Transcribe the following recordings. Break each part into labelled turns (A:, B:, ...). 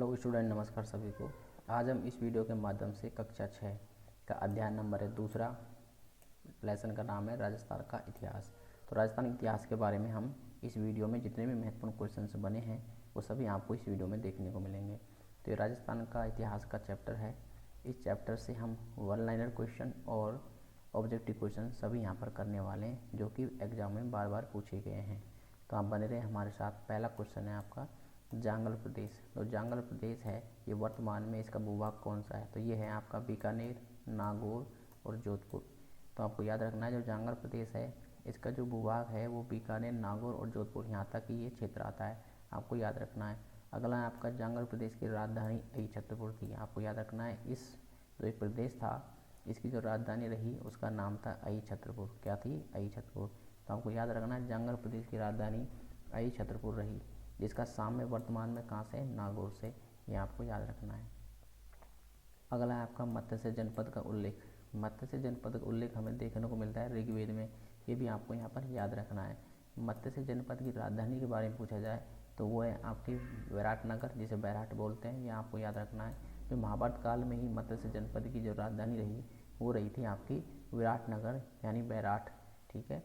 A: Hello student, नमस्कार सभी को। आज हम इस वीडियो के माध्यम से कक्षा 6 का अध्याय नंबर है दूसरा लेसन का नाम है राजस्थान का इतिहास। तो राजस्थान इतिहास के बारे में हम इस वीडियो में जितने भी महत्वपूर्ण क्वेश्चंस बने हैं वो सभी आपको इस वीडियो में देखने को मिलेंगे। तो ये राजस्थान का इतिहास का चैप्टर है। इस चैप्टर से हम वन लाइनर क्वेश्चन और ऑब्जेक्टिव क्वेश्चन सभी यहाँ पर करने वाले हैं, जो कि एग्जाम में बार बार पूछे गए हैं। तो आप बने रहे हमारे साथ। पहला क्वेश्चन है आपका जांगल प्रदेश। तो जांगल प्रदेश है ये वर्तमान में इसका भूभाग कौन सा है? तो ये है आपका बीकानेर, नागौर और जोधपुर। तो आपको याद रखना है जो जांगल प्रदेश है इसका जो भूभाग है वो बीकानेर, नागौर और जोधपुर यहाँ तक ही ये क्षेत्र आता है, आपको याद रखना है। अगला है आपका जांगल प्रदेश की राजधानी अई छत्रपुर थी। आपको याद रखना है इस जो एक प्रदेश था इसकी जो राजधानी रही उसका नाम था अई छत्रपुर। क्या थी? अई छत्रपुर। तो आपको याद रखना है जांगल प्रदेश की राजधानी अई छत्रपुर रही, जिसका साम्य वर्तमान में कहाँ से? नागौर से। ये आपको याद रखना है। अगला है आपका मत्स्य जनपद का उल्लेख। मत्स्य जनपद का उल्लेख हमें देखने को मिलता है ऋग्वेद में, ये भी आपको यहाँ पर याद रखना है। मत्स्य जनपद की राजधानी के बारे में पूछा जाए तो वो है आपकी विराटनगर, जिसे बैराट बोलते हैं, ये आपको याद रखना है। जो महाभारत काल में ही मत्स्य जनपद की जो राजधानी रही वो रही थी आपकी विराटनगर यानी बैराट। ठीक है।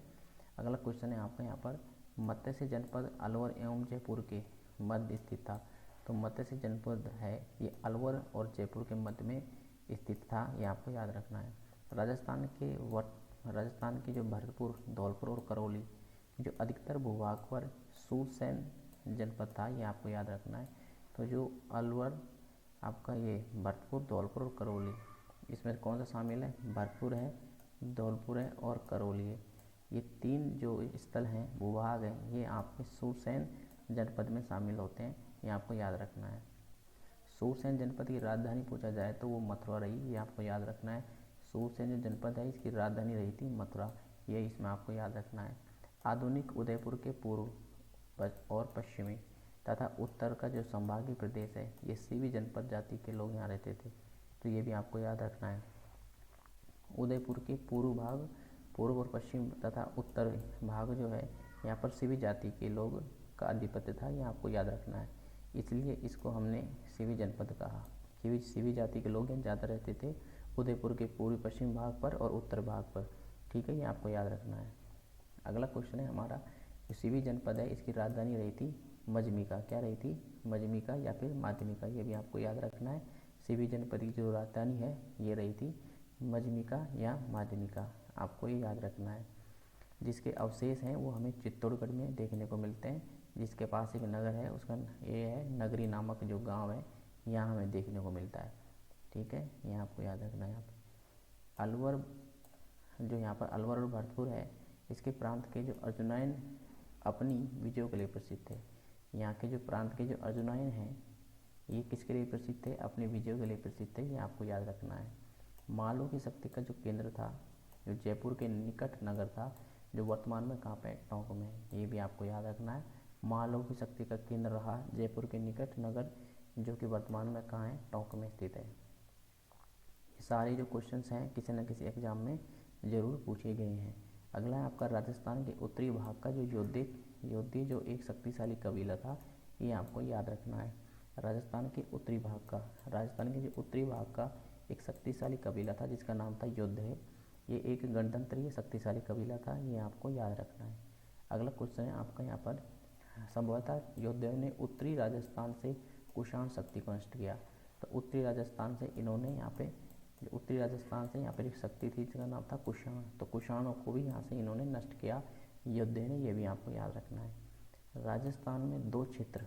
A: अगला क्वेश्चन है आपका यहाँ पर मत्स्य जनपद अलवर एवं जयपुर के मध्य स्थित था। तो मत्स्य जनपद है ये अलवर और जयपुर के मध्य में स्थित था, ये आपको याद रखना है। राजस्थान की जो भरतपुर, धौलपुर और करौली जो अधिकतर भूभाग पर सूरसेन जनपद था, ये आपको याद रखना है। तो जो अलवर आपका ये भरतपुर, धौलपुर और करौली, इसमें कौन सा शामिल है? भरतपुर है, धौलपुर है और करौली है। ये तीन जो स्थल हैं, भूभाग हैं, ये आपके सूरसेन जनपद में शामिल होते हैं, ये आपको याद रखना है। सूरसेन जनपद की राजधानी पूछा जाए तो वो मथुरा रही, ये आपको याद रखना है। सूरसेन जो जनपद है इसकी राजधानी रही थी मथुरा, ये इसमें आपको याद रखना है। आधुनिक उदयपुर के पूर्व और पश्चिमी तथा उत्तर का जो संभागीय प्रदेश है ये सीवी जनपद जाति के लोग यहाँ रहते थे, तो ये भी आपको याद रखना है। उदयपुर के पूर्व भाग, पूर्व और पश्चिम तथा उत्तर भाग जो है यहाँ पर सीवी जाति के लोग का आधिपत्य था, ये आपको याद रखना है। इसलिए इसको हमने सीवी जनपद कहा। सीवी जाति के लोग यहाँ ज़्यादा रहते थे उदयपुर के पूर्वी पश्चिम भाग पर और उत्तर भाग पर। ठीक है, ये आपको याद रखना है। अगला क्वेश्चन है हमारा जो सीवी जनपद है इसकी राजधानी रही थी मजमिका। क्या रही थी? मजमिका या फिर माध्यमिका, ये भी आपको याद रखना है। सीवी जनपद की जो राजधानी है ये रही थी मजमिका या माध्यमिका, आपको ये याद रखना है। जिसके अवशेष हैं वो हमें चित्तौड़गढ़ में देखने को मिलते हैं, जिसके पास एक नगर है उसका ये है नगरी नामक जो गांव है, यहाँ हमें देखने को मिलता है। ठीक है, यहाँ आपको याद रखना है। यहाँ पर अलवर जो यहाँ पर अलवर और भरतपुर है इसके प्रांत के जो अर्जुनयन अपनी विजयों के लिए प्रसिद्ध थे। यहाँ के जो प्रांत के जो अर्जुनयन हैं ये किसके लिए प्रसिद्ध थे? अपनी विजयों के लिए प्रसिद्ध थे, ये आपको याद रखना है। मालों की शक्ति का जो केंद्र था जो जयपुर के निकट नगर था, जो वर्तमान में कहाँ पे? टोंक में, ये भी आपको याद रखना है। मालों की शक्ति का केंद्र रहा जयपुर के निकट नगर, जो कि वर्तमान में कहाँ है? टोंक में स्थित है। ये सारे जो क्वेश्चंस हैं किसी न किसी एग्जाम में जरूर पूछे गए हैं। अगला है आपका राजस्थान के उत्तरी भाग का जो योद्धे जो एक शक्तिशाली कबीला था, ये आपको याद रखना है। राजस्थान के उत्तरी भाग का एक शक्तिशाली कबीला था जिसका नाम था योद्धे। ये एक गणतंत्रीय शक्तिशाली कबीला था, ये आपको याद रखना है। अगला क्वेश्चन है आपका यहाँ पर संभवतः योद्धे ने उत्तरी राजस्थान से कुषाण शक्ति को नष्ट किया। तो उत्तरी राजस्थान से इन्होंने यहाँ पे यहाँ पर एक शक्ति थी जिसका नाम था कुषाण, तो कुषाणों को भी यहाँ से इन्होंने नष्ट किया योद्धे ने, ये भी आपको याद रखना है। राजस्थान में दो क्षेत्र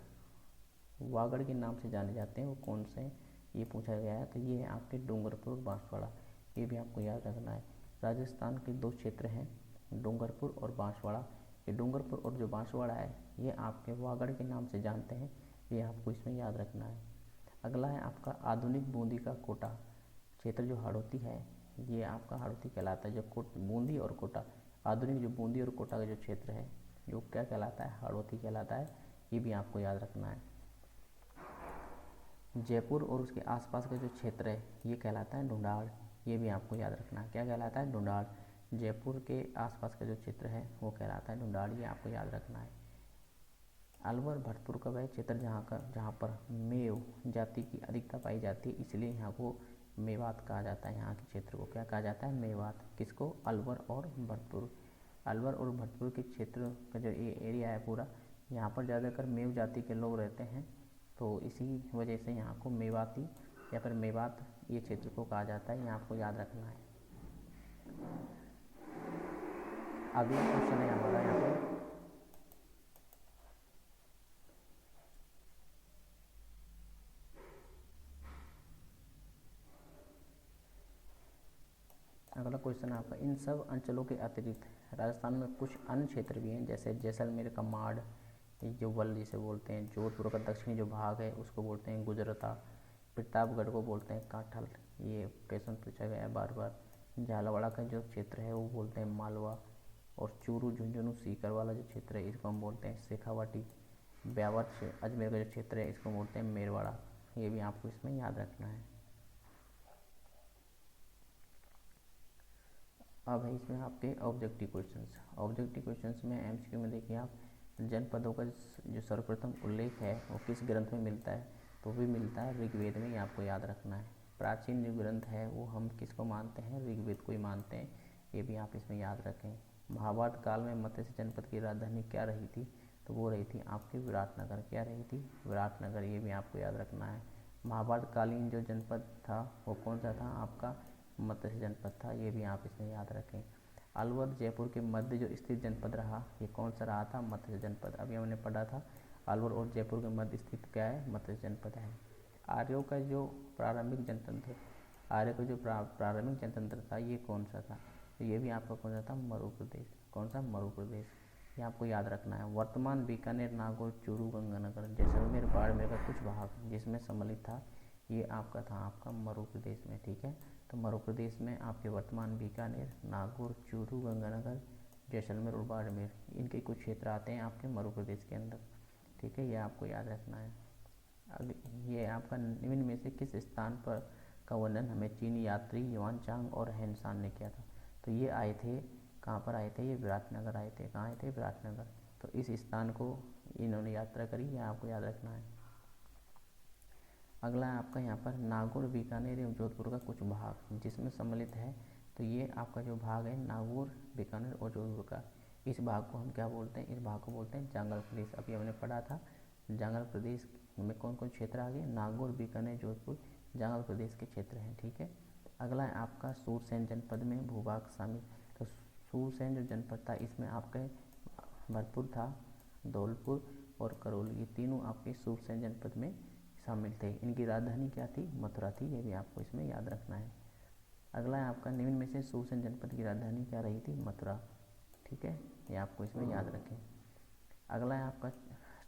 A: वागड़ के नाम से जाने जाते हैं, वो कौन से? ये पूछा गया है। तो ये है आपके डूंगरपुर और बांसवाड़ा, ये भी आपको याद रखना है। राजस्थान के दो क्षेत्र हैं डूंगरपुर और बांसवाड़ा। ये डूंगरपुर और जो बांसवाड़ा है ये आपके वागड़ के नाम से जानते हैं, ये आपको इसमें याद रखना है। अगला है आपका आधुनिक बूंदी का कोटा क्षेत्र जो हाड़ौती है, ये आपका हाड़ौती कहलाता है। जो बूंदी और कोटा, आधुनिक जो बूंदी और कोटा का जो क्षेत्र है जो क्या कहलाता है? हाड़ौती कहलाता है, ये भी आपको याद रखना है। जयपुर और उसके आसपास का जो क्षेत्र है ये कहलाता है ढूंढाड़, ये भी आपको याद रखना है। क्या कहलाता है? ढूंढाड़। जयपुर के आसपास का जो क्षेत्र है वो कहलाता है ढूंढाड़, ये आपको याद रखना है। अलवर भरतपुर का वह क्षेत्र जहाँ पर मेव जाति की अधिकता पाई जाती है, इसलिए यहाँ को मेवात कहा जाता है। यहाँ के क्षेत्र को क्या कहा जाता है? मेवात। किसको? अलवर और भरतपुर। अलवर और भरतपुर के क्षेत्र का जो एरिया है पूरा, यहाँ पर ज़्यादातर मेव जाति के लोग रहते हैं, तो इसी वजह से यहाँ को मेवाती या फिर मेवात ये क्षेत्र को कहा जाता है। ये आपको याद रखना है। अगला क्वेश्चन है हमारा यहाँ पर, अगला क्वेश्चन है आपका, इन सब अंचलों के अतिरिक्त राजस्थान में कुछ अन्य क्षेत्र भी हैं, जैसे जैसलमेर का माड़, जो वल जिसे बोलते हैं, जोधपुर का दक्षिणी जो भाग है उसको बोलते हैं गुजरता, प्रतापगढ़ को बोलते हैं काठल, ये क्वेश्चन पूछा गया है बार बार। झालावाड़ का जो क्षेत्र है वो बोलते हैं मालवा, और चूरू झुंझुनू सीकर वाला जो क्षेत्र है इसको हम बोलते हैं शेखावाटी। ब्यावर अजमेर का जो क्षेत्र है इसको बोलते हैं मेरवाड़ा। ये भी आपको इसमें याद रखना है। अब है इसमें आपके ऑब्जेक्टिव क्वेश्चंस। ऑब्जेक्टिव क्वेश्चंस में एमसीक्यू में देखिए आप, जनपदों का जो सर्वप्रथम उल्लेख है वो किस ग्रंथ में मिलता है? तो भी मिलता है ऋग्वेद में, ये आपको याद रखना है। प्राचीन जो ग्रंथ है वो हम किसको मानते हैं? ऋग्वेद को ही मानते हैं, ये भी आप इसमें याद रखें। महाभारत काल में मत्स्य जनपद की राजधानी क्या रही थी? तो वो रही थी आपकी विराटनगर। क्या रही थी? विराटनगर, ये भी आपको याद रखना है। महाभारत कालीन जो जनपद था वो कौन सा था? आपका मत्स्य जनपद था, ये भी आप इसमें याद रखें। अलवर जयपुर के मध्य जो स्थित जनपद रहा, ये कौन सा रहा था? मत्स्य जनपद। अभी हमने पढ़ा था अलवर और जयपुर के मध्य स्थित क्या है? मत्स्य जनपद है। आर्यों का जो प्रारंभिक जनतंत्र, आर्यों का जो प्रारंभिक जनतंत्र था ये कौन सा था? तो ये भी आपका कौन सा था? मरु प्रदेश। कौन सा? मरु प्रदेश, ये आपको याद रखना है। वर्तमान बीकानेर, नागौर, चूरू, गंगानगर, जैसलमेर, बाड़मेर का कुछ भाग जिसमें सम्मिलित था, ये आपका था आपका मरु प्रदेश में। ठीक है, तो मरु प्रदेश में आपके वर्तमान बीकानेर, नागौर, चूरू, गंगानगर, जैसलमेर और बाड़मेर, इनके कुछ क्षेत्र आते हैं आपके मरु प्रदेश के अंदर। ठीक है, ये आपको याद रखना है। अब ये आपका निम्न में से किस स्थान पर का वर्णन हमें चीनी यात्री युआन चांग और हेनसान ने किया था? तो ये आए थे, कहाँ पर आए थे? ये विराटनगर आए थे। कहाँ आए थे? विराटनगर। तो इस स्थान को इन्होंने यात्रा करी, ये आपको याद रखना है। अगला है आपका यहाँ पर नागौर, बीकानेर एवं जोधपुर का कुछ भाग जिसमें सम्मिलित है। तो ये आपका जो भाग है नागौर, बीकानेर और जोधपुर का, इस भाग को हम क्या बोलते हैं? इस भाग को बोलते हैं जांगल प्रदेश। अभी हमने पढ़ा था जांगल प्रदेश में कौन कौन क्षेत्र आ गए? नागौर, बीकानेर, जोधपुर जांगल प्रदेश के क्षेत्र हैं। ठीक है, अगला है आपका सूरसेन जनपद में भूभाग शामिल। तो सूरसेन जो जनपद था इसमें आपके भरतपुर था, धौलपुर और करौली, ये तीनों आपके सूरसेन जनपद में शामिल थे। इनकी राजधानी क्या थी? मथुरा थी, ये भी आपको इसमें याद रखना है। अगला है आपका निम्न में से सूरसेन जनपद की राजधानी क्या रही थी? मथुरा। ठीक है, ये आपको इसमें याद रखें। अगला है आपका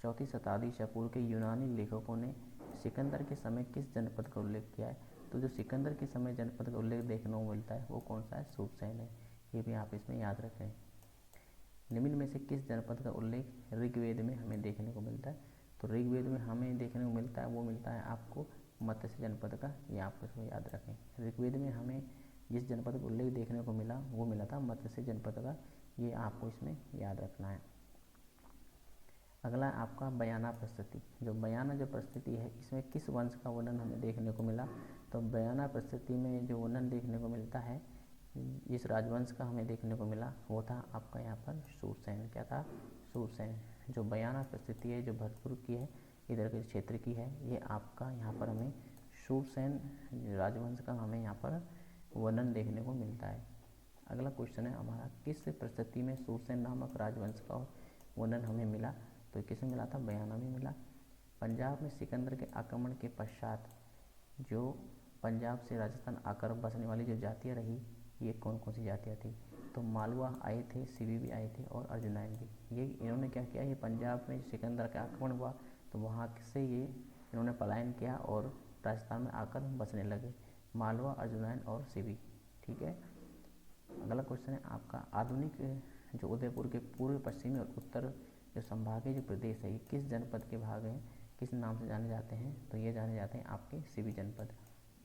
A: 4वीं शताब्दी ईसा पूर्व के यूनानी लेखकों ने सिकंदर के समय किस जनपद का उल्लेख किया है? तो जो सिकंदर के समय जनपद का उल्लेख देखने को मिलता है वो कौन सा है? सूरसेन है, ये भी आप इसमें याद रखें। निम्न में से किस जनपद का उल्लेख ऋग्वेद में हमें देखने को मिलता है? तो ऋग्वेद में हमें देखने को मिलता है, वो मिलता है आपको मत्स्य जनपद का, ये आपको इसमें याद रखें। ऋग्वेद में हमें जिस जनपद का उल्लेख देखने को मिला वो मिला था मत्स्य जनपद का, ये आपको इसमें याद रखना है। अगला आपका बयाना प्रस्तुति। जो बयाना जो प्रस्तुति है इसमें किस वंश का वर्णन हमें देखने को मिला? तो बयाना प्रस्तुति में जो वर्णन देखने को मिलता है, जिस राजवंश का हमें देखने को मिला वो था आपका यहाँ पर सूरसेन। क्या था? सूरसेन। जो बयाना प्रस्तुति है जो भरतपुर की है, इधर के क्षेत्र की है, ये आपका यहाँ पर हमें सूरसेन राजवंश का हमें यहाँ पर वर्णन देखने को मिलता है। अगला क्वेश्चन है हमारा, किस प्रस्तुति में सूरसेन नामक राजवंश का वर्णन हमें मिला? तो किसमें मिला था? बयाना में मिला। पंजाब में सिकंदर के आक्रमण के पश्चात जो पंजाब से राजस्थान आकर बसने वाली जो जातियाँ रही, ये कौन कौन सी जातियाँ थी? तो मालवा आए थे, सिवी भी आए थे और अर्जुनाइन भी। ये इन्होंने क्या किया? ये पंजाब में सिकंदर का आक्रमण हुआ तो वहाँ से ये इन्होंने पलायन किया और राजस्थान में आकर बसने लगे, मालवा, अर्जुनाइन और सिवी। ठीक है, अगला क्वेश्चन है आपका, आधुनिक जो उदयपुर के पूर्व, पश्चिमी और उत्तर जो संभागीय जो प्रदेश है, ये किस जनपद के भाग हैं, किस नाम से जाने जाते हैं? तो ये जाने जाते हैं आपके सिवी जनपद।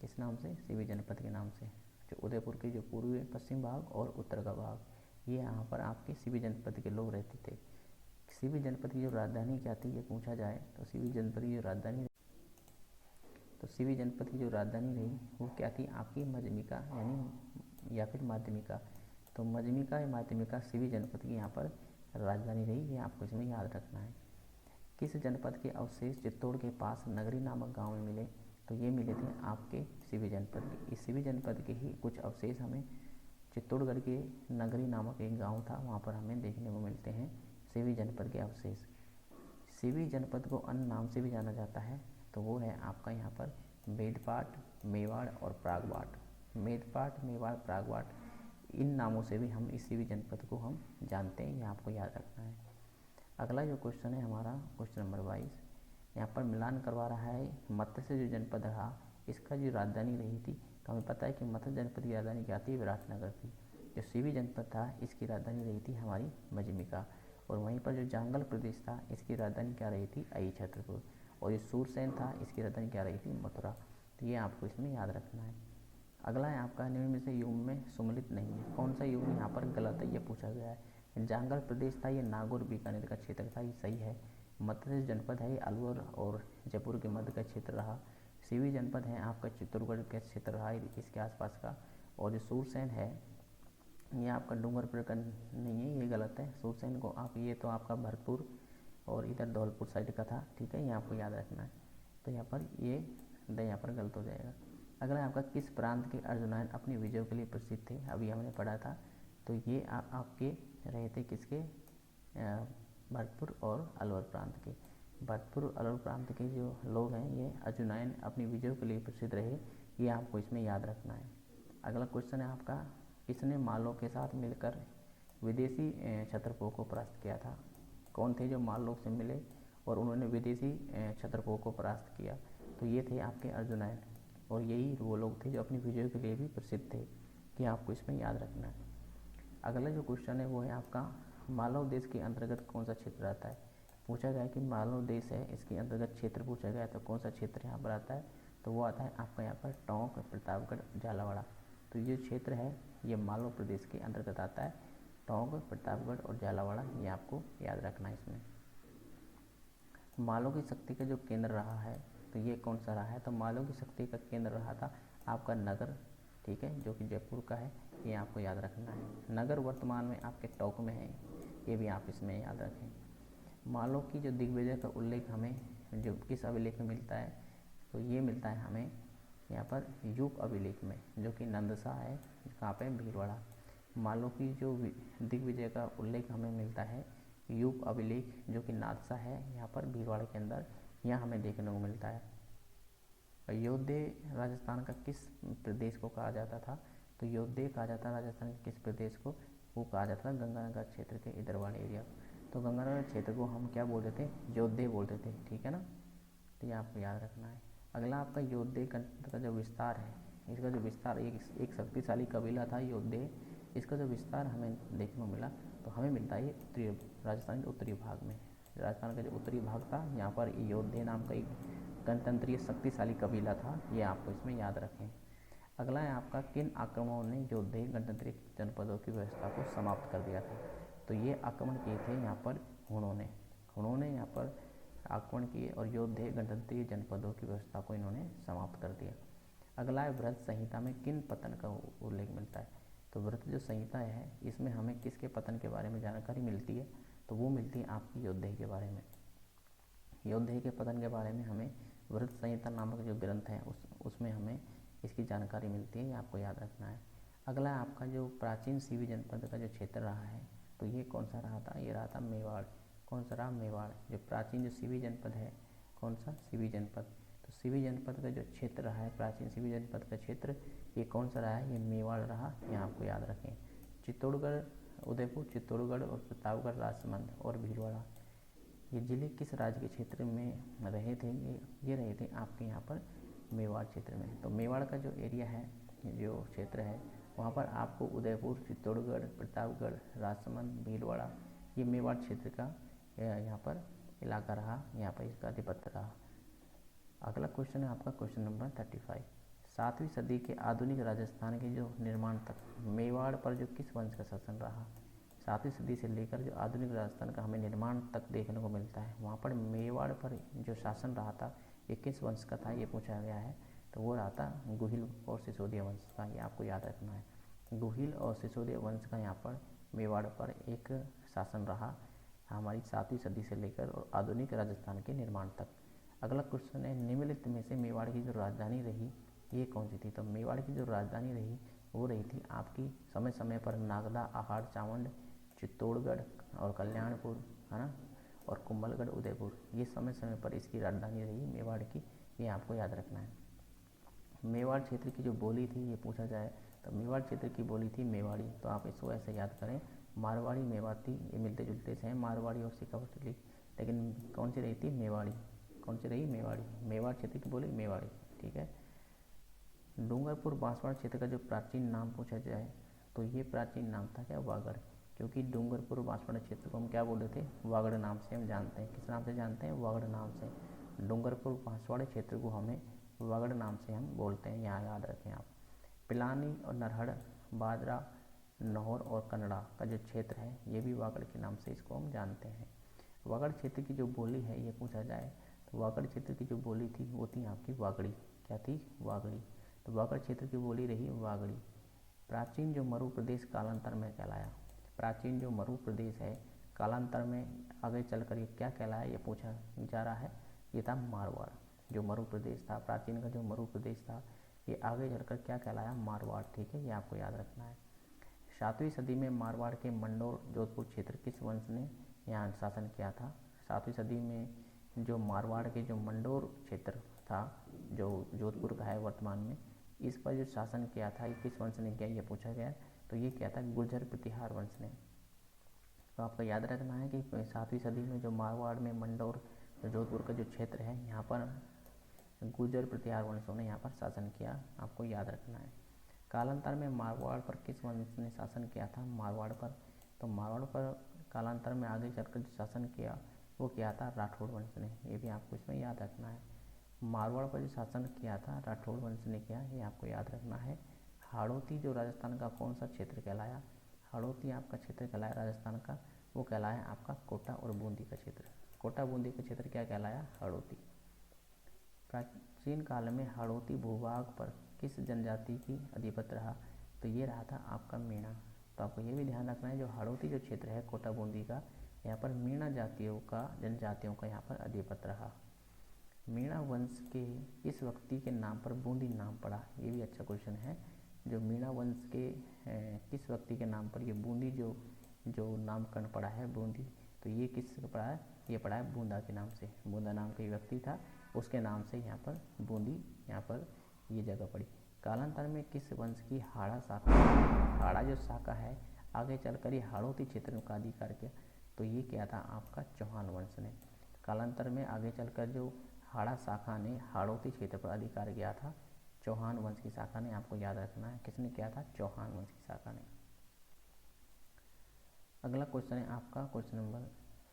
A: किस नाम से? सिवी जनपद के नाम से। जो उदयपुर के जो पूर्वी पश्चिम भाग और उत्तर का भाग, ये यहाँ पर आपके सिवी जनपद के लोग रहते थे। सीवी जनपद की जो राजधानी क्या थी ये पूछा जाए तो सीवी जनपद की जो राजधानी रही वो क्या थी आपकी मध्यमिका यानी या फिर माध्यमिका। तो मध्यमिका या माध्यमिका सीवी जनपद की यहाँ पर राजधानी रही, ये आपको इसमें याद रखना है। किस जनपद के अवशेष चित्तौड़ के पास नगरी नामक गांव में मिले? तो ये मिले थे आपके सीवी जनपद के। इस सीवी जनपद के ही कुछ अवशेष हमें चित्तौड़गढ़ के नगरी नामक एक गांव था वहाँ पर हमें देखने को मिलते हैं सीवी जनपद के अवशेष। सीवी जनपद को अन्य नाम से भी जाना जाता है, तो वो है आपका यहाँ पर मेदपाट, मेवाड़ और प्रागवाट। मेदपाट, मेवाड़, प्रागवाट, इन नामों से भी हम इस सीवी जनपद को हम जानते हैं, ये आपको याद रखना है। अगला जो क्वेश्चन है हमारा क्वेश्चन नंबर 22, यहाँ पर मिलान करवा रहा है मत्स्य जो जनपद रहा इसका जो राजधानी रही थी। तो हमें पता है कि मत्स्य जनपद की राजधानी क्या थी? विराटनगर थी। जो सीवी जनपद था इसकी राजधानी रही थी हमारी मध्यमिका। और वहीं पर जो जांगल प्रदेश था इसकी राजधानी क्या रही थी? अहि छत्रपुर। और जो सूरसेन था इसकी राजधानी क्या रही थी? मथुरा। तो ये आपको इसमें याद रखना है। अगला है आपका निम्न में से युग्म में सुमेलित नहीं है, कौन सा युग्म यहाँ पर गलत है ये पूछा गया है। जांगल प्रदेश था ये नागौर बीकानेर का क्षेत्र था, ये सही है। मत्स्य जनपद है ये अलवर और जयपुर के मध्य का क्षेत्र रहा। सीवी जनपद है आपका चित्तौड़गढ़ का क्षेत्र रहा इसके आसपास का। और जो सूरसेन है ये आपका डूंगरपुर का नहीं है, ये गलत है। सूरसेन को आप ये तो आपका भरतपुर और इधर धौलपुर साइड का था, ठीक है, ये आपको याद रखना है। तो यहाँ पर ये यहाँ पर गलत हो जाएगा। अगला आपका किस प्रांत के अर्जुनयन अपनी विजयों के लिए प्रसिद्ध थे? अभी हमने पढ़ा था। तो ये आपके रहे थे किसके? भरतपुर और अलवर प्रांत के। भरतपुर और अलवर प्रांत के जो लोग हैं ये अर्जुनयन अपनी विजयों के लिए प्रसिद्ध रहे, ये आपको इसमें याद रखना है। अगला क्वेश्चन है आपका, किसने मालों के साथ मिलकर विदेशी क्षत्रपों को परास्त किया था? कौन थे जो मालों से मिले और उन्होंने विदेशी क्षत्रपों को परास्त किया? तो ये थे आपके अर्जुनयन। और यही वो लोग थे जो अपनी विजय के लिए भी प्रसिद्ध थे, कि आपको इसमें याद रखना है। अगला जो क्वेश्चन है वो है आपका, मालव देश के अंतर्गत कौन सा क्षेत्र आता है? पूछा गया कि मालव देश है इसके अंतर्गत क्षेत्र पूछा गया, तो कौन सा क्षेत्र यहाँ पर आता है? तो वो आता है आपका यहाँ पर टोंक, प्रतापगढ़, झालावाड़। तो ये क्षेत्र है ये मालव प्रदेश के अंतर्गत आता है। टोंक, प्रतापगढ़ और झालावाड़, ये आपको याद रखना है। इसमें मालव की शक्ति का जो केंद्र रहा है तो ये कौन सा रहा है? तो मालव की शक्ति का केंद्र रहा था आपका नगर, ठीक है, जो कि जयपुर का है, ये आपको याद रखना है। नगर वर्तमान में आपके टोंक में है, ये भी आप इसमें याद रखें। मालव की जो दिग्विजय का उल्लेख हमें जो किस अभिलेख में मिलता है? तो ये मिलता है हमें यहाँ पर यूप अभिलेख में, जो कि नंदसा है, कहाँ पे? भीलवाड़ा। मालव की जो दिग्विजय का उल्लेख हमें मिलता है यूप अभिलेख, जो कि नादसा है यहाँ पर भीलवाड़ा के अंदर, यहाँ हमें देखने को मिलता है। अयोध्या राजस्थान का किस प्रदेश को कहा जाता था? तो अयोध्या कहा जाता है राजस्थान के किस प्रदेश को? वो कहा जाता था गंगानगर क्षेत्र के इधर वाले एरिया। तो गंगानगर क्षेत्र को हम क्या बोलते थे? योद्धे बोलते थे, ठीक है ना। तो ये आपको याद रखना है। अगला आपका योद्धे का जो विस्तार है, इसका जो विस्तार एक शक्तिशाली कबीला था योद्धे, इसका जो विस्तार हमें देखने को मिला तो हमें मिलता है उत्तरी राजस्थान के उत्तरी भाग में। राजस्थान का जो उत्तरी भाग था यहाँ पर योद्धे नाम का एक गणतंत्रीय शक्तिशाली कबीला था, ये आपको इसमें याद रखें। अगला है आपका, किन आक्रमणों ने योद्धे गणतंत्रीय जनपदों की व्यवस्था को समाप्त कर दिया था? तो ये आक्रमण किए थे यहाँ पर हुणों ने यहाँ पर आक्रमण किए और योद्धे गणतंत्रीय जनपदों की व्यवस्था को इन्होंने समाप्त कर दिया। अगला है, व्रत संहिता में किन पतन का उल्लेख मिलता है? तो व्रत जो संहिता है इसमें हमें किसके पतन के बारे में जानकारी मिलती है? तो वो मिलती है आपकी योद्धे के बारे में। योद्धे के पतन के बारे में हमें व्रत संहिता नामक जो ग्रंथ है उसमें हमें इसकी जानकारी मिलती है, ये आपको याद रखना है। अगला आपका जो प्राचीन सीवी जनपद का जो क्षेत्र रहा है तो ये कौन सा रहा था? ये रहा था मेवाड़। कौन सा रहा? मेवाड़। जो प्राचीन जो सीवी जनपद है, कौन सा? सीवी जनपद। तो सीवी जनपद का जो क्षेत्र रहा है, प्राचीन सीवी जनपद का क्षेत्र, ये कौन सा रहा है? ये मेवाड़ रहा, ये आपको याद रखें। चित्तौड़गढ़, उदयपुर, चित्तौड़गढ़ और प्रतापगढ़, राजसमंद और भीलवाड़ा, ये जिले किस राज्य के क्षेत्र में रहे थे? ये रहे थे आपके यहाँ पर मेवाड़ क्षेत्र में। तो मेवाड़ का जो एरिया है, जो क्षेत्र है, वहाँ पर आपको उदयपुर, चित्तौड़गढ़, प्रतापगढ़, राजसमंद, भीलवाड़ा, ये मेवाड़ क्षेत्र का यहाँ पर इलाका रहा, यहाँ पर इसका आधिपत्य रहा। अगला क्वेश्चन है आपका क्वेश्चन नंबर 35। 7वीं सदी के आधुनिक राजस्थान के जो निर्माण तक मेवाड़ पर जो किस वंश का शासन रहा? 7वीं सदी से लेकर जो आधुनिक राजस्थान का हमें निर्माण तक देखने को मिलता है, वहाँ पर मेवाड़ पर जो शासन रहा था ये किस वंश का था, ये पूछा गया है। तो वो रहा था गुहिल और सिसोदिया वंश का, ये आपको याद रखना है। गुहिल और सिसोदिया वंश का यहाँ पर मेवाड़ पर एक शासन रहा हमारी 7वीं सदी से लेकर और आधुनिक राजस्थान के निर्माण तक। अगला क्वेश्चन है, निम्नलिखित में से मेवाड़ की जो राजधानी रही ये कौन सी थी। तो मेवाड़ की जो राजधानी रही वो रही थी आपकी समय समय पर नागदा, आहाड़, चावंड, चित्तौड़गढ़ और कल्याणपुर, है ना, और कुंभलगढ़, उदयपुर, ये समय समय पर इसकी राजधानी रही मेवाड़ की, ये आपको याद रखना है। मेवाड़ क्षेत्र की जो बोली थी ये पूछा जाए तो मेवाड़ क्षेत्र की बोली थी मेवाड़ी, तो आप इसको ऐसे याद करें, मारवाड़ी मेवाती ये मिलते जुलते से हैं, मारवाड़ी और शेखावटी, लेकिन कौन सी रही थी, मेवाड़ी। कौन सी रही, मेवाड़ी। मेवाड़ क्षेत्र की बोली मेवाड़ी, ठीक है। डूंगरपुर बांसवाड़ा क्षेत्र का जो प्राचीन नाम पूछा जाए तो ये प्राचीन नाम था क्या, वागड़, क्योंकि डूंगरपुर बांसवाड़ा क्षेत्र को हम क्या बोलते थे, वागड़ नाम से हम जानते हैं। किस नाम से जानते हैं, वागड़ नाम से। डूंगरपुर बांसवाड़ा क्षेत्र को हमें वागड़ नाम से हम बोलते हैं, यहाँ याद रखें आप। पिलानी और नरहड़, बाजरा, नौहर और कन्नड़ा का जो क्षेत्र है ये भी वागड़ के नाम से इसको हम जानते हैं। वागड़ क्षेत्र की जो बोली है ये पूछा जाए तो वागड़ क्षेत्र की जो बोली थी वो थी आपकी वागड़ी। क्या थी, वागड़ी। तो वागड़ क्षेत्र की बोली रही वागड़ी। प्राचीन जो मरु प्रदेश कालांतर में कहलाया, प्राचीन जो मरु प्रदेश है कालांतर में आगे चलकर ये क्या कहलाया ये पूछा जा रहा है, ये था मारवाड़। जो मरु प्रदेश था, प्राचीन का जो मरु प्रदेश था ये आगे चलकर क्या कहलाया, मारवाड़, ठीक है, ये आपको याद रखना है। 7वीं सदी में मारवाड़ के मंडोर जोधपुर क्षेत्र किस वंश ने यहाँ शासन किया था। 7वीं सदी में जो मारवाड़ के जो मंडोर क्षेत्र था जो जोधपुर का है वर्तमान में, इस पर जो शासन किया था ये किस वंश ने किया ये पूछा गया, तो ये किया था गुर्जर प्रतिहार वंश ने। तो आपको याद रखना है कि 7वीं सदी में जो मारवाड़ में मंडोर जोधपुर का जो क्षेत्र है यहाँ पर गुर्जर प्रतिहार वंशों ने यहाँ पर शासन किया, आपको याद रखना है। कालांतर में मारवाड़ पर किस वंश ने शासन किया था, मारवाड़ पर। तो मारवाड़ पर कालांतर में आगे चलकर जो शासन किया वो किया था राठौड़ वंश ने, ये भी आपको इसमें याद रखना है। मारवाड़ पर जो शासन किया था राठौड़ वंश ने किया, ये आपको याद रखना है। हाड़ौती जो राजस्थान का कौन सा क्षेत्र कहलाया, हाड़ौती आपका क्षेत्र कहलाया राजस्थान का, वो कहलाया आपका कोटा और बूंदी का क्षेत्र। कोटा बूंदी का क्षेत्र क्या कहलाया, हाड़ौती। प्राचीन काल में हाड़ौती भूभाग पर किस जनजाति की अधिपत्य रहा, तो ये रहा था आपका मीणा। तो आपको ये भी ध्यान रखना है जो हाड़ौती जो क्षेत्र है कोटा बूंदी का, यहाँ पर मीणा जनजातियों का यहाँ पर अधिपत्य रहा। मीणा वंश के किस व्यक्ति के नाम पर बूंदी नाम पड़ा, ये भी अच्छा क्वेश्चन है। जो मीणा वंश के किस व्यक्ति के नाम पर ये बूंदी जो नामकरण पड़ा है बूंदी, तो ये किस पड़ा है, ये पड़ा है बूंदा के नाम से। बूंदा नाम का व्यक्ति था उसके नाम से यहाँ पर बूंदी यहाँ पर ये जगह पड़ी। कालांतर में किस वंश की हाड़ा शाखा, हाड़ा जो शाखा है आगे चलकर ये हाड़ौती क्षेत्र का अधिकार किया, तो ये क्या था आपका चौहान वंश ने। कालांतर में आगे चलकर जो हाड़ा शाखा ने हाड़ौती क्षेत्र पर अधिकार किया था, चौहान वंश की शाखा ने, आपको याद रखना है किसने किया था, चौहान वंश की शाखा ने। अगला क्वेश्चन है आपका क्वेश्चन नंबर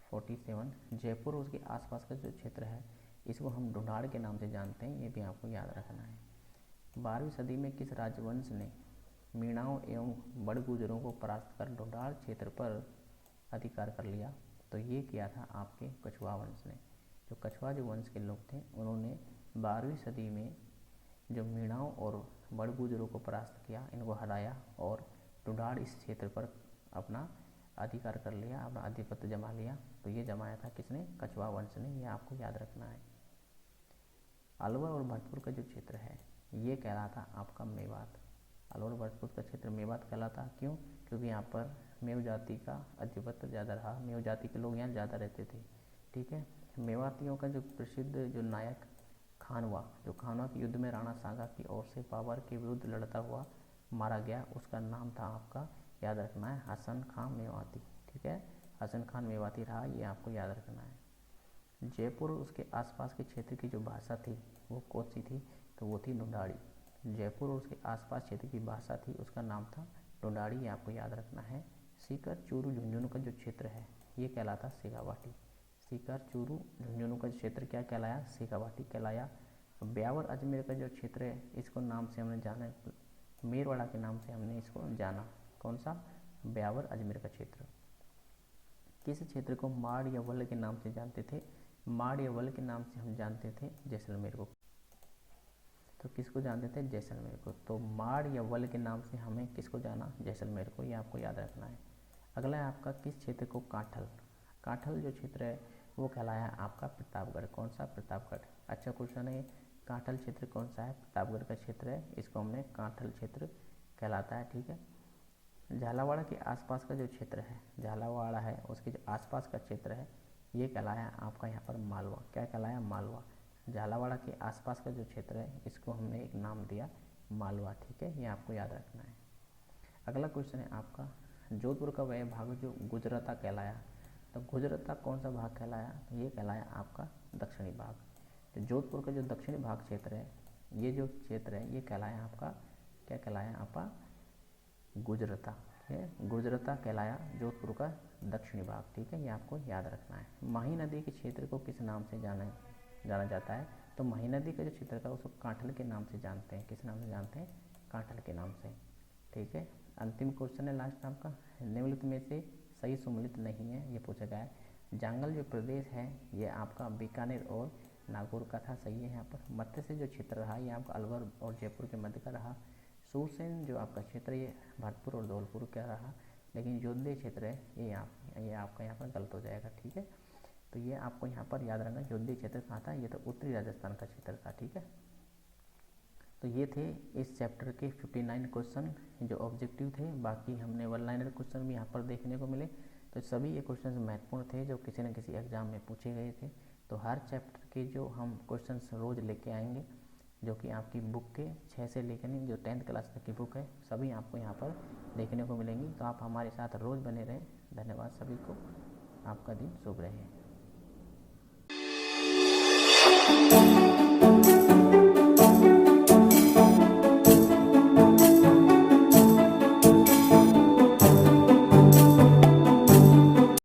A: 47, जयपुर और उसके आसपास का जो क्षेत्र है इसको हम ढूंढाड़ के नाम से जानते हैं, ये भी आपको याद रखना है। 12वीं सदी में किस राजवंश ने मीणाओं एवं बड़गुजरों को परास्त कर ढूंढाड़ क्षेत्र पर अधिकार कर लिया, तो ये किया था आपके कछुआ वंश ने। जो कछुआ जो वंश के लोग थे उन्होंने 12वीं सदी में जो मीणाओं और बड़गुजरों को परास्त किया, इनको हराया और ढूंढाड़ इस क्षेत्र पर अपना अधिकार कर लिया, अपना आधिपत्य जमा लिया, तो ये जमाया था किसने, कछुआ वंश ने, ये आपको याद रखना है। अलवर और भरतपुर का जो क्षेत्र है ये कहलाता आपका मेवात। अलवर भरतपुर का क्षेत्र मेवात कहलाता, क्यों, क्योंकि यहाँ पर मेव जाति का आधिपत्य ज़्यादा रहा, मेव जाति के लोग यहाँ ज़्यादा रहते थे, ठीक है। मेवातियों का जो प्रसिद्ध जो नायक खानवा, जो खानवा के युद्ध में राणा सांगा की ओर से बाबर के विरुद्ध लड़ता हुआ मारा गया, उसका नाम था आपका, याद रखना है, हसन खां मेवाती, ठीक है, हसन खान मेवाती रहा, ये आपको याद रखना है। जयपुर और उसके आसपास के क्षेत्र की जो भाषा थी वो कौन सी थी, तो वो थी ढूंढाड़ी। जयपुर और उसके आसपास क्षेत्र की भाषा थी उसका नाम था ढूंढाड़ी, ये आपको याद रखना है। सीकर चूरू झुंझुनू का जो क्षेत्र है ये कहलाता शेखावाटी। सीकर चूरू झुंझुनू का क्षेत्र क्या कहलाया, शेखावाटी कहलाया। ब्यावर अजमेर का जो क्षेत्र है इसको नाम से हमने जाना, मेरवाड़ा के नाम से हमने इसको जाना, कौन सा, ब्यावर अजमेर का क्षेत्र। किस क्षेत्र को माड़ या वल के नाम से जानते थे? माड़ या वल के नाम से हम जानते थे जैसलमेर को। तो किसको जानते थे? जैसलमेर को। तो माड़ या वल के नाम से हमें किसको जाना? जैसलमेर को। ये आपको याद रखना है। अगला है आपका, किस क्षेत्र को कांठल, कांठल जो क्षेत्र है वो कहलाया आपका प्रतापगढ़। कौन सा? प्रतापगढ़। अच्छा क्वेश्चन है। कांठल क्षेत्र कौन सा है? प्रतापगढ़ का क्षेत्र है, इसको हमने कांठल क्षेत्र कहलाता है। ठीक है। झालावाड़ के आसपास का जो क्षेत्र है, झालावाड़ है उसके जो आसपास का क्षेत्र है, ये कहलाया आपका यहाँ पर मालवा। क्या कहलाया? मालवा। झालावाड़ के आसपास का जो क्षेत्र है इसको हमने एक नाम दिया मालवा। ठीक है, ये आपको याद रखना है। अगला क्वेश्चन है आपका, जोधपुर का वह भाग जो गुजराता कहलाया। तो गुजराता कौन सा भाग कहलाया? तो ये कहलाया आपका दक्षिणी भाग। तो जोधपुर का जो दक्षिणी भाग क्षेत्र है, ये जो क्षेत्र है ये कहलाया आपका, क्या कहलाया आपका? गुजराता। गुजराता कहलाया जोधपुर का दक्षिणी भाग। ठीक है, ये आपको याद रखना है। माही नदी के क्षेत्र को किस नाम से जाना जाता है? तो माही नदी का जो क्षेत्र था उसको कांठल के नाम से जानते हैं। किस नाम से जानते हैं? कांठल के नाम से। ठीक है। अंतिम क्वेश्चन है लास्ट आपका, निम्नलिखित में से सही सम्मिलित नहीं है, ये पूछा गया है। जांगल जो प्रदेश है ये आपका बीकानेर और नागौर का था। सही है यहाँ पर। मध्य से जो क्षेत्र रहा ये आपका अलवर और जयपुर के मध्य का रहा। सूरसेन जो आपका क्षेत्र ये भरतपुर और धौलपुर का रहा। लेकिन जोधपुर क्षेत्र है ये आपका यहाँ पर गलत हो जाएगा। ठीक है। तो ये आपको यहाँ पर याद रखना, जोधपुर क्षेत्र कहाँ था? ये तो उत्तरी राजस्थान का क्षेत्र था। ठीक है। तो ये थे इस चैप्टर के 59 क्वेश्चन जो ऑब्जेक्टिव थे। बाकी हमने वन लाइनर क्वेश्चन भी यहाँ पर देखने को मिले। तो सभी ये क्वेश्चन महत्वपूर्ण थे जो किसी न किसी एग्जाम में पूछे गए थे। तो हर चैप्टर के जो हम क्वेश्चन रोज़ लेके आएंगे, जो कि आपकी बुक के 6 से लेकर जो 10th क्लास तक की बुक है, सभी आपको यहाँ पर देखने को मिलेंगी। तो आप हमारे साथ रोज़ बने रहें। धन्यवाद सभी को। आपका दिन शुभ रहे।